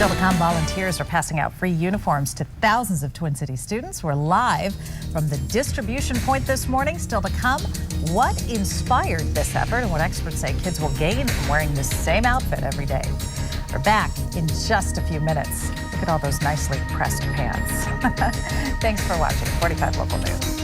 Still to come, volunteers are passing out free uniforms to thousands of Twin Cities students. We're live from the distribution point this morning. Still to come, what inspired this effort and what experts say kids will gain from wearing the same outfit every day. We're back in just a few minutes. Look at all those nicely pressed pants. Thanks for watching 45 Local News.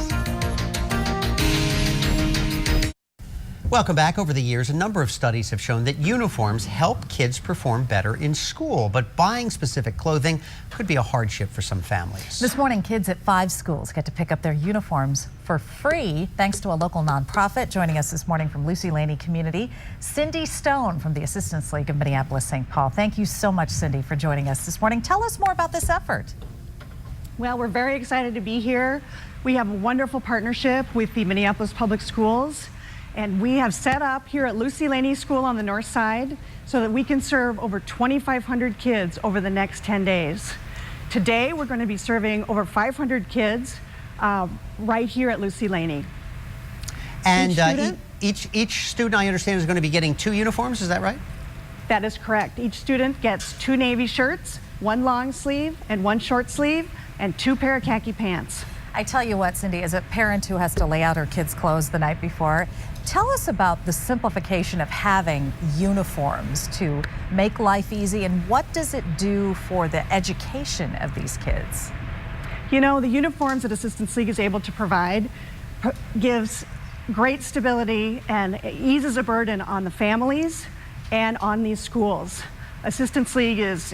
Welcome back. Over the years, a number of studies have shown that uniforms help kids perform better in school, but buying specific clothing could be a hardship for some families. This morning, kids at 5 schools get to pick up their uniforms for free thanks to a local nonprofit. Joining us this morning from Lucy Laney Community, Cindy Stone from the Assistance League of Minneapolis-St. Paul. Thank you so much, Cindy, for joining us this morning. Tell us more about this effort. Well, we're very excited to be here. We have a wonderful partnership with the Minneapolis Public Schools. And we have set up here at Lucy Laney School on the north side so that we can serve over 2,500 kids over the next 10 days. Today, we're going to be serving over 500 kids right here at Lucy Laney. And each student, I understand, is going to be getting 2 uniforms. Is that right? That is correct. Each student gets 2 navy shirts, 1 long sleeve and 1 short sleeve, and 2 pair of khaki pants. I tell you what, Cindy, as a parent who has to lay out her kids' clothes the night before, tell us about the simplification of having uniforms to make life easy, and what does it do for the education of these kids? You know, the uniforms that Assistance League is able to provide gives great stability and eases a burden on the families and on these schools. Assistance League is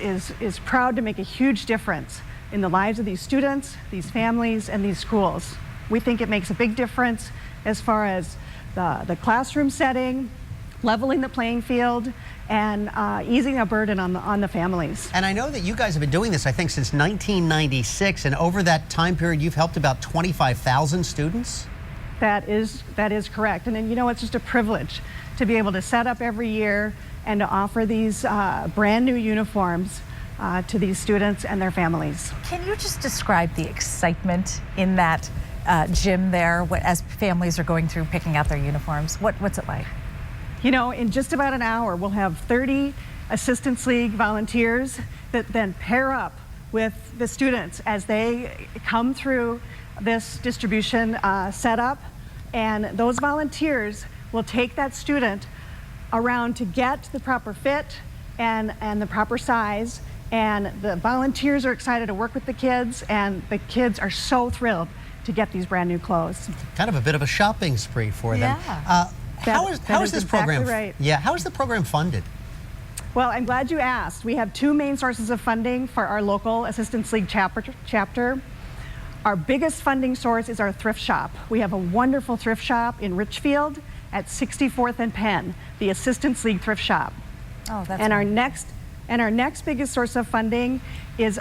proud to make a huge difference in the lives of these students, these families, and these schools. We think it makes a big difference as far as the classroom setting, leveling the playing field, and easing a burden on the families. And I know that you guys have been doing this, I think, since 1996, and over that time period, you've helped about 25,000 students? That is correct. And then, you know, it's just a privilege to be able to set up every year and to offer these brand new uniforms to these students and their families. Can you just describe the excitement in that gym there as families are going through picking out their uniforms? What's it like? You know, in just about an hour, we'll have 30 Assistance League volunteers that then pair up with the students as they come through this distribution setup. And those volunteers will take that student around to get the proper fit and the proper size. And the volunteers are excited to work with the kids, and the kids are so thrilled to get these brand new clothes. Kind of a bit of a shopping spree for them. Yeah. How is this program? Exactly right. Yeah, how is the program funded? Well, I'm glad you asked. We have 2 main sources of funding for our local Assistance League chapter. Our biggest funding source is our thrift shop. We have a wonderful thrift shop in Richfield at 64th and Penn, the Assistance League thrift shop. Oh, that's And our next biggest source of funding is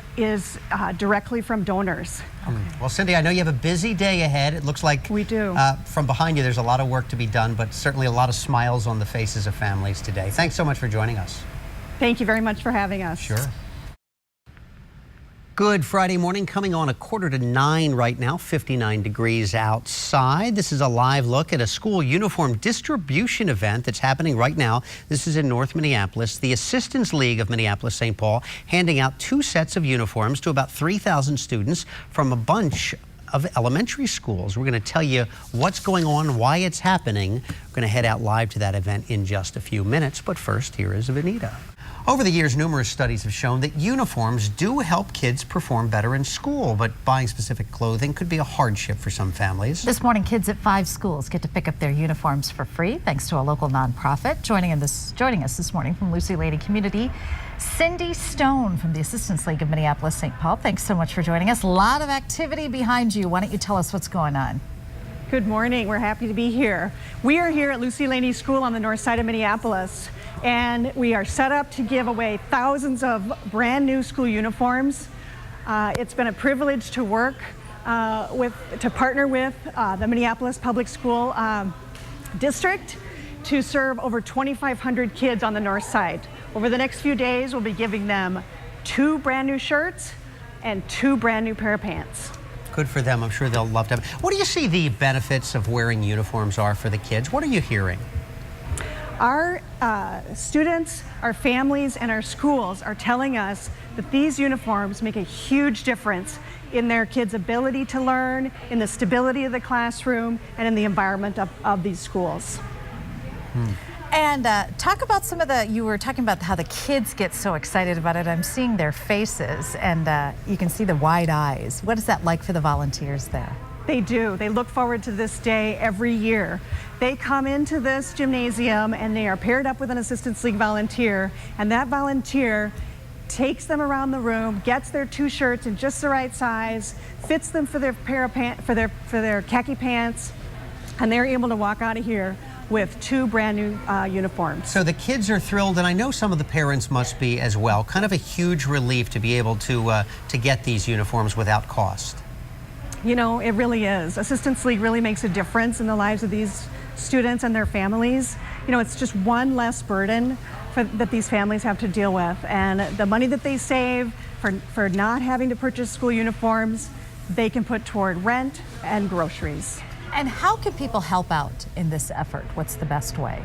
directly from donors. Okay. Well, Cindy, I know you have a busy day ahead. It looks like we do. From behind you, there's a lot of work to be done, but certainly a lot of smiles on the faces of families today. Thanks so much for joining us. Thank you very much for having us. Sure. Good Friday morning, coming on 8:45 right now, 59 degrees outside. This is a live look at a school uniform distribution event that's happening right now. This is in North Minneapolis. The Assistance League of Minneapolis-St. Paul handing out 2 sets of uniforms to about 3,000 students from a bunch of elementary schools. We're going to tell you what's going on, why it's happening. We're going to head out live to that event in just a few minutes. But first, here is Vanita. Over the years, numerous studies have shown that uniforms do help kids perform better in school, but buying specific clothing could be a hardship for some families. This morning, kids at 5 schools get to pick up their uniforms for free thanks to a local nonprofit. Joining us this morning from Lucy Laney Community, Cindy Stone from the Assistance League of Minneapolis-St. Paul. Thanks so much for joining us. A lot of activity behind you. Why don't you tell us what's going on? Good morning. We're happy to be here. We are here at Lucy Laney School on the north side of Minneapolis, and we are set up to give away thousands of brand new school uniforms. It's been a privilege to work to partner with the Minneapolis Public School District to serve over 2,500 kids on the north side. Over the next few days, we'll be giving them 2 brand new shirts and 2 brand new pair of pants. Good for them. I'm sure they'll love to have it. What do you see the benefits of wearing uniforms are for the kids? What are you hearing? Our students, our families, and our schools are telling us that these uniforms make a huge difference in their kids' ability to learn, in the stability of the classroom, and in the environment of these schools. And talk about you were talking about how the kids get so excited about it. I'm seeing their faces, and you can see the wide eyes. What is that like for the volunteers there? They do. They look forward to this day every year. They come into this gymnasium and they are paired up with an Assistance League volunteer, and that volunteer takes them around the room, gets their 2 shirts in just the right size, fits them for their pair of for their khaki pants, and they're able to walk out of here with 2 brand new uniforms. So the kids are thrilled, and I know some of the parents must be as well. Kind of a huge relief to be able to get these uniforms without cost. You know, it really is. Assistance League really makes a difference in the lives of these students and their families. You know, it's just one less burden that these families have to deal with. And the money that they save for not having to purchase school uniforms, they can put toward rent and groceries. And how can people help out in this effort? What's the best way?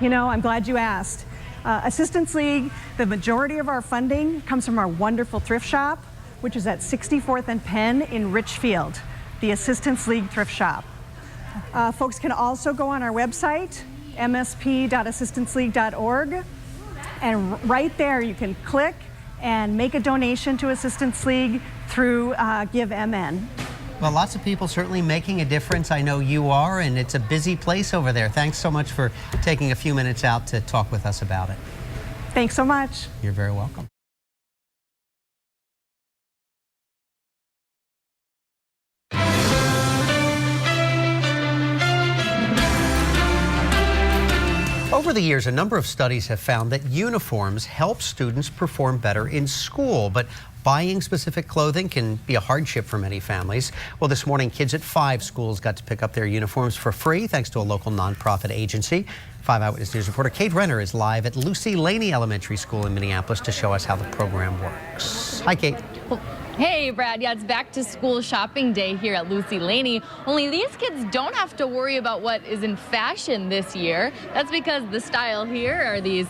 You know, I'm glad you asked. Assistance League, the majority of our funding comes from our wonderful thrift shop, which is at 64th and Penn in Richfield, the Assistance League thrift shop. Folks can also go on our website, msp.assistanceleague.org, and right there you can click and make a donation to Assistance League through GiveMN. Well, lots of people certainly making a difference. I know you are, and it's a busy place over there. Thanks so much for taking a few minutes out to talk with us about it. Thanks so much. You're very welcome. Over the years, a number of studies have found that uniforms help students perform better in school, but buying specific clothing can be a hardship for many families. Well, this morning, kids at 5 schools got to pick up their uniforms for free thanks to a local nonprofit agency. 5 Eyewitness News reporter Kate Renner is live at Lucy Laney Elementary School in Minneapolis to show us how the program works. Hi, Kate. Hey, Brad. Yeah, it's back to school shopping day here at Lucy Laney. Only these kids don't have to worry about what is in fashion this year. That's because the style here are these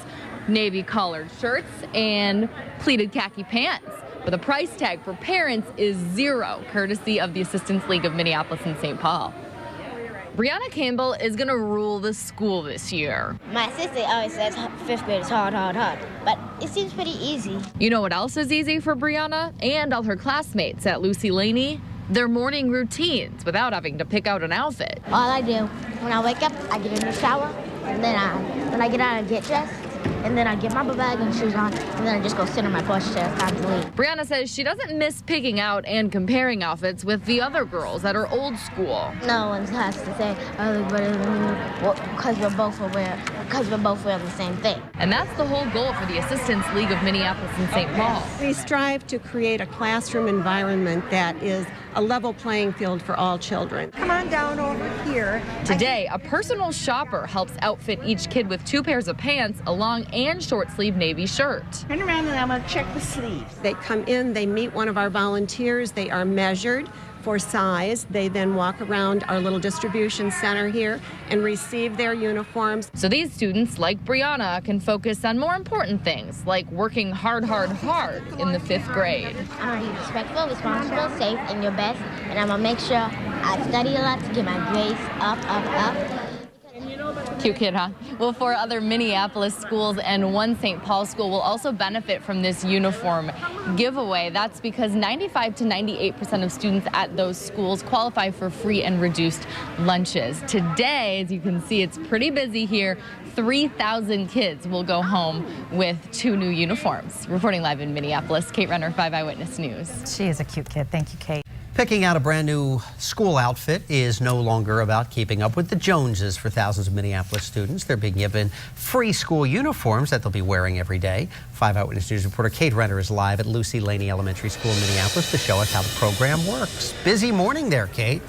navy collared shirts and pleated khaki pants. But the price tag for parents is $0, courtesy of the Assistance League of Minneapolis and St. Paul. Brianna Campbell is going to rule the school this year. My sister always says 5th grade is hard, but it seems pretty easy. You know what else is easy for Brianna and all her classmates at Lucy Laney? Their morning routines without having to pick out an outfit. All I do, when I wake up, I get in the shower, and then when I get out, I get dressed, and then I get my bag and shoes on, and then I just go sit on my porch till it's time to leave. Brianna says she doesn't miss picking out and comparing outfits with the other girls at her old school. No one has to say, because we're both wearing the same thing. And that's the whole goal for the Assistance League of Minneapolis and St. Paul. We strive to create a classroom environment that is a level playing field for all children. Come on down over here. Today, a personal shopper helps outfit each kid with 2 pairs of pants, a long and short sleeve navy shirt. Turn around and I'm going to check the sleeves. They come in, they meet one of our volunteers, they are measured for size. They then walk around our little distribution center here and receive their uniforms. So these students, like Brianna, can focus on more important things, like working hard in the 5th grade. I'm going to be respectful, responsible, safe, and your best, and I'm going to make sure I study a lot to get my grades up. Cute kid, huh? Well, 4 other Minneapolis schools and 1 St. Paul school will also benefit from this uniform giveaway. That's because 95 to 98% of students at those schools qualify for free and reduced lunches. Today, as you can see, it's pretty busy here. 3,000 kids will go home with 2 new uniforms. Reporting live in Minneapolis, Kate Renner, 5 Eyewitness News. She is a cute kid. Thank you, Kate. Picking out a brand new school outfit is no longer about keeping up with the Joneses for thousands of Minneapolis students. They're being given free school uniforms that they'll be wearing every day. 5 Eyewitness News reporter Kate Renner is live at Lucy Laney Elementary School in Minneapolis to show us how the program works. Busy morning there, Kate.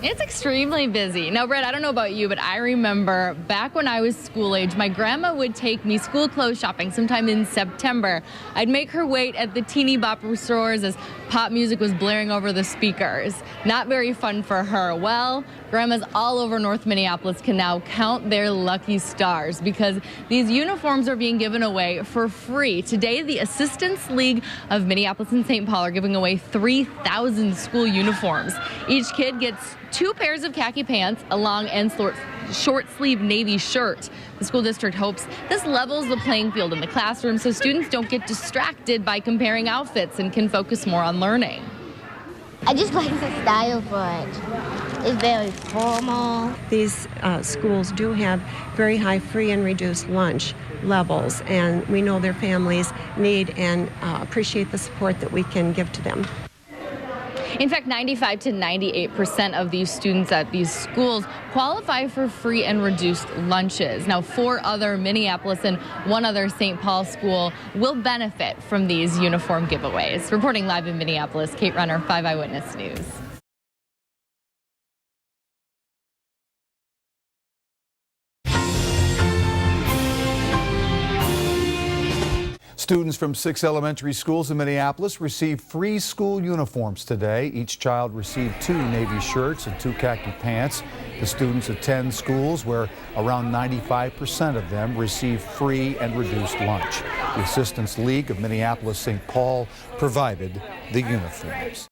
It's extremely busy. Now, Brett, I don't know about you, but I remember back when I was school age, my grandma would take me school clothes shopping sometime in September. I'd make her wait at the teeny bopper stores as pop music was blaring over the speakers. Not very fun for her. Well, Grandmas all over North Minneapolis can now count their lucky stars because these uniforms are being given away for free. Today, the Assistance League of Minneapolis and St. Paul are giving away 3,000 school uniforms. Each kid gets 2 pairs of khaki pants, a long and short sleeve navy shirt. The school district hopes this levels the playing field in the classroom so students don't get distracted by comparing outfits and can focus more on learning. I just like the style for it. It's very formal. These schools do have very high free and reduced lunch levels, and we know their families need and appreciate the support that we can give to them. In fact, 95 to 98% of these students at these schools qualify for free and reduced lunches. Now, 4 other Minneapolis and 1 other St. Paul school will benefit from these uniform giveaways. Reporting live in Minneapolis, Kate Runner, 5 Eyewitness News. Students from 6 elementary schools in Minneapolis received free school uniforms today. Each child received 2 navy shirts and 2 khaki pants. The students attend schools where around 95% of them receive free and reduced lunch. The Assistance League of Minneapolis-St. Paul provided the uniforms.